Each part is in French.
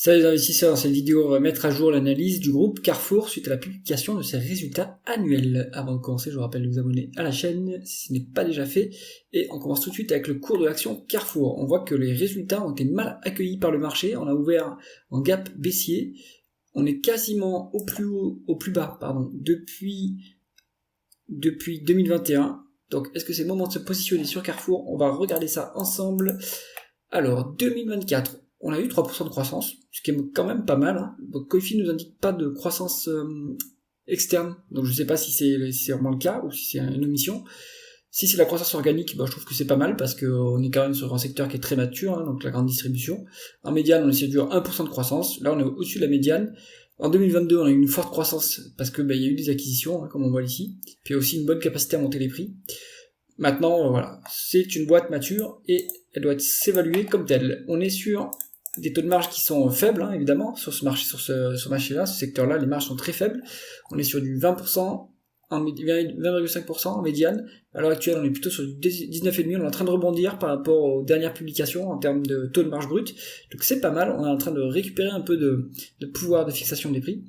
Salut les investisseurs, dans cette vidéo on va mettre à jour l'analyse du groupe Carrefour suite à la publication de ses résultats annuels. Avant de commencer, je vous rappelle de vous abonner à la chaîne si ce n'est pas déjà fait. Et on commence tout de suite avec le cours de l'action Carrefour. On voit que les résultats ont été mal accueillis par le marché. On a ouvert en gap baissier. On est quasiment au plus bas, depuis 2021. Donc est-ce que c'est le moment de se positionner sur Carrefour? On va regarder ça ensemble. Alors 2024. On a eu 3% de croissance, ce qui est quand même pas mal. Hein. Donc Koifi nous indique pas de croissance externe, donc je sais pas si c'est vraiment le cas ou si c'est une omission. Si c'est la croissance organique, je trouve que c'est pas mal parce qu'on est quand même sur un secteur qui est très mature, hein, donc la grande distribution. En médiane, on essaie de dire 1% de croissance. Là, on est au-dessus de la médiane. En 2022, on a eu une forte croissance parce que il y a eu des acquisitions, hein, comme on voit ici. Puis il y a aussi une bonne capacité à monter les prix. Maintenant, voilà, c'est une boîte mature et elle doit s'évaluer comme telle. On est sur des taux de marge qui sont faibles, hein, évidemment, sur ce marché-là, ce secteur-là, les marges sont très faibles. On est sur du 20%, 20,5% en médiane. À l'heure actuelle, on est plutôt sur du 19,5%. On est en train de rebondir par rapport aux dernières publications en termes de taux de marge brut. Donc c'est pas mal. On est en train de récupérer un peu de pouvoir de fixation des prix.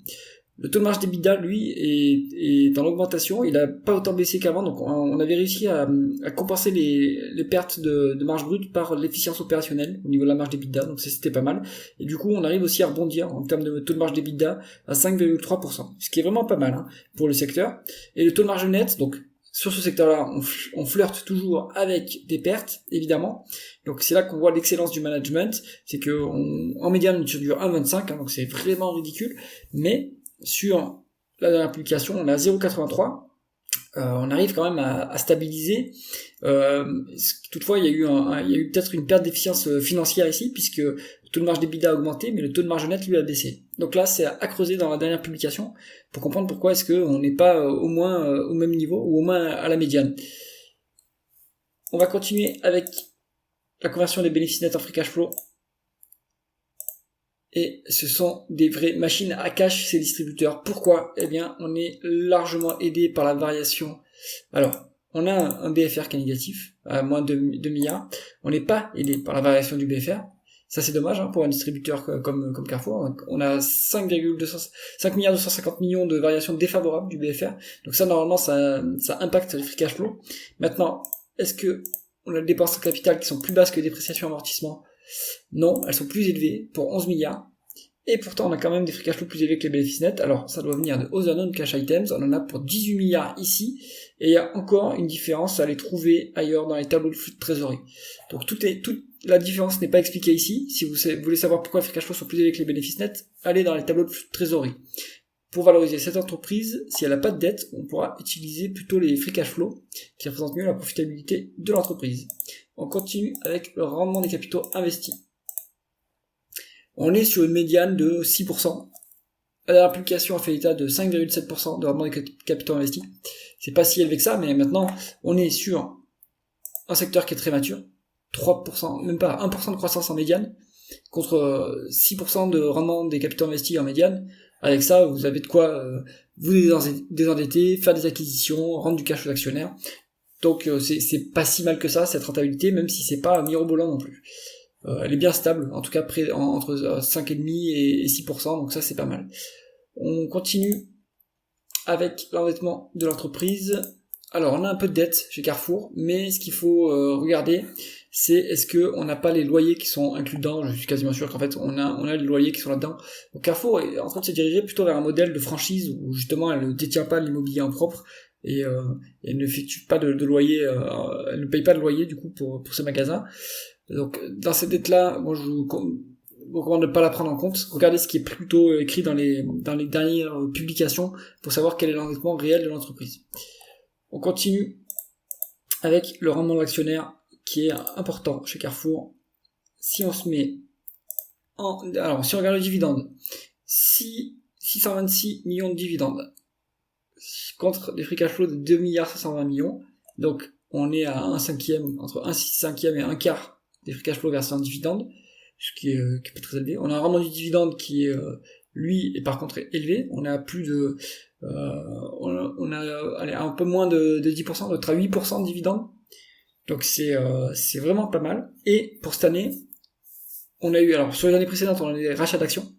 Le taux de marge d'EBITDA, lui, est en augmentation. Il a pas autant baissé qu'avant, donc on avait réussi à compenser les pertes de marge brute par l'efficience opérationnelle au niveau de la marge d'EBITDA, donc c'était pas mal. Et du coup, on arrive aussi à rebondir en termes de taux de marge d'EBITDA à 5,3%, ce qui est vraiment pas mal hein, pour le secteur. Et le taux de marge net, donc sur ce secteur-là, on flirte toujours avec des pertes, évidemment. Donc c'est là qu'on voit l'excellence du management, c'est que en médiane, on est sur du 1,25, hein, donc c'est vraiment ridicule, mais sur la dernière publication, on a 0,83. On arrive quand même à stabiliser. Toutefois, il y a eu peut-être une perte d'efficience financière ici, puisque le taux de marge d'EBITDA a augmenté, mais le taux de marge net lui a baissé. Donc là, c'est à creuser dans la dernière publication pour comprendre pourquoi est-ce qu'on n'est pas au moins au même niveau ou au moins à la médiane. On va continuer avec la conversion des bénéfices nets en free cash flow. Et ce sont des vraies machines à cash, ces distributeurs. Pourquoi? Eh bien, on est largement aidé par la variation. Alors, on a un BFR qui est négatif, à moins de 2 milliards. On n'est pas aidé par la variation du BFR. Ça, c'est dommage, hein, pour un distributeur comme Carrefour. On a 5 milliards 250 millions de variations défavorables du BFR. Donc ça, normalement, ça impacte les free cash flow. Maintenant, est-ce que on a des dépenses en capital qui sont plus basses que les dépréciations et amortissements? Non, elles sont plus élevées pour 11 milliards. Et pourtant, on a quand même des free cash flow plus élevés que les bénéfices nets. Alors, ça doit venir de other non-cash items. On en a pour 18 milliards ici. Et il y a encore une différence à les trouver ailleurs dans les tableaux de flux de trésorerie. Donc, toute la différence n'est pas expliquée ici. Si vous voulez savoir pourquoi les free cash flow sont plus élevés que les bénéfices nets, allez dans les tableaux de flux de trésorerie. Pour valoriser cette entreprise, si elle n'a pas de dette, on pourra utiliser plutôt les free cash flow qui représentent mieux la profitabilité de l'entreprise. On continue avec le rendement des capitaux investis. On est sur une médiane de 6%. La dernière publication a fait état de 5,7% de rendement des capitaux investis. C'est pas si élevé que ça, mais maintenant, on est sur un secteur qui est très mature. 3%, même pas 1% de croissance en médiane, contre 6% de rendement des capitaux investis en médiane. Avec ça, vous avez de quoi vous désendetter, faire des acquisitions, rendre du cash aux actionnaires. Donc c'est pas si mal que ça, cette rentabilité, même si c'est pas mirobolant non plus. Elle est bien stable, en tout cas entre 5,5% et 6%, donc ça c'est pas mal. On continue avec l'endettement de l'entreprise. Alors on a un peu de dette chez Carrefour, mais ce qu'il faut regarder, c'est est-ce que on n'a pas les loyers qui sont inclus dedans. Je suis quasiment sûr qu'en fait on a les loyers qui sont là-dedans. Donc Carrefour est en train de se diriger plutôt vers un modèle de franchise où justement elle ne détient pas l'immobilier en propre et elle n'effectue pas de loyer, elle ne paye pas de loyer du coup pour ces magasins. Donc dans cette dette-là, moi je vous recommande de ne pas la prendre en compte. Regardez ce qui est plutôt écrit dans les dernières publications pour savoir quel est l'endettement réel de l'entreprise. On continue avec le rendement de l'actionnaire qui est important chez Carrefour. Si on se met alors si on regarde le dividende, 626 millions de dividendes contre des free cash flow de 2 milliards 520 millions. Donc on est à 1/5, entre 1/5 et 1/4 des free cash flow versés en dividende, ce qui est pas très élevé. On a un rendement du dividende qui est lui est par contre élevé. On a plus de on a un peu moins de 10%, on est à 8% de dividende. Donc c'est vraiment pas mal. Et pour cette année, on a eu, alors sur les années précédentes, on a eu des rachats d'actions.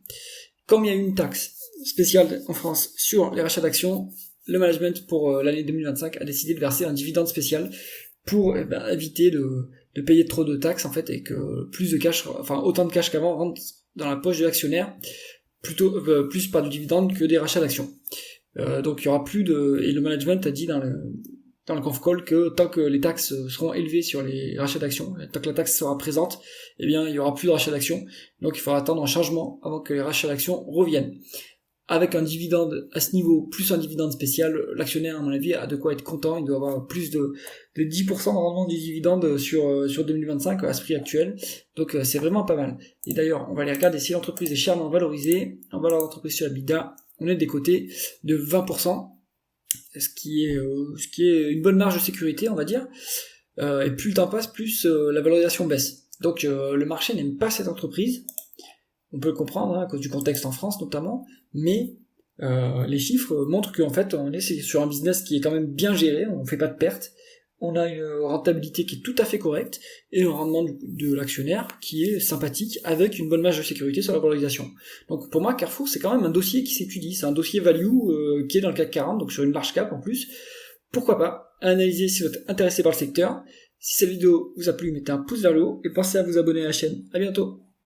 Comme il y a eu une taxe spéciale en France sur les rachats d'actions, le management pour l'année 2025 a décidé de verser un dividende spécial pour éviter de payer trop de taxes en fait et que plus de cash, enfin autant de cash qu'avant rentre dans la poche de l'actionnaire, plutôt plus par du dividende que des rachats d'actions. Donc il y aura plus de, et le management a dit dans le conf call que tant que les taxes seront élevées sur les rachats d'actions, tant que la taxe sera présente, eh bien il y aura plus de rachats d'actions. Donc il faudra attendre un changement avant que les rachats d'actions reviennent. Avec un dividende à ce niveau, plus un dividende spécial, l'actionnaire, à mon avis, a de quoi être content. Il doit avoir plus de 10% de rendement du dividende sur 2025 à ce prix actuel. Donc c'est vraiment pas mal. Et d'ailleurs, on va aller regarder si l'entreprise est chèrement valorisée. En valeur d'entreprise sur EBITDA, on est des côtés de 20%, ce qui est une bonne marge de sécurité, on va dire. Et plus le temps passe, plus la valorisation baisse. Donc le marché n'aime pas cette entreprise. On peut le comprendre, à cause du contexte en France notamment, mais les chiffres montrent qu'en fait on est sur un business qui est quand même bien géré, on fait pas de pertes, on a une rentabilité qui est tout à fait correcte, et un rendement de l'actionnaire qui est sympathique, avec une bonne marge de sécurité sur la valorisation. Donc pour moi, Carrefour, c'est quand même un dossier qui s'étudie, c'est un dossier value qui est dans le CAC 40, donc sur une large cap en plus. Pourquoi pas analyser si vous êtes intéressé par le secteur. Si cette vidéo vous a plu, mettez un pouce vers le haut, et pensez à vous abonner à la chaîne. À bientôt.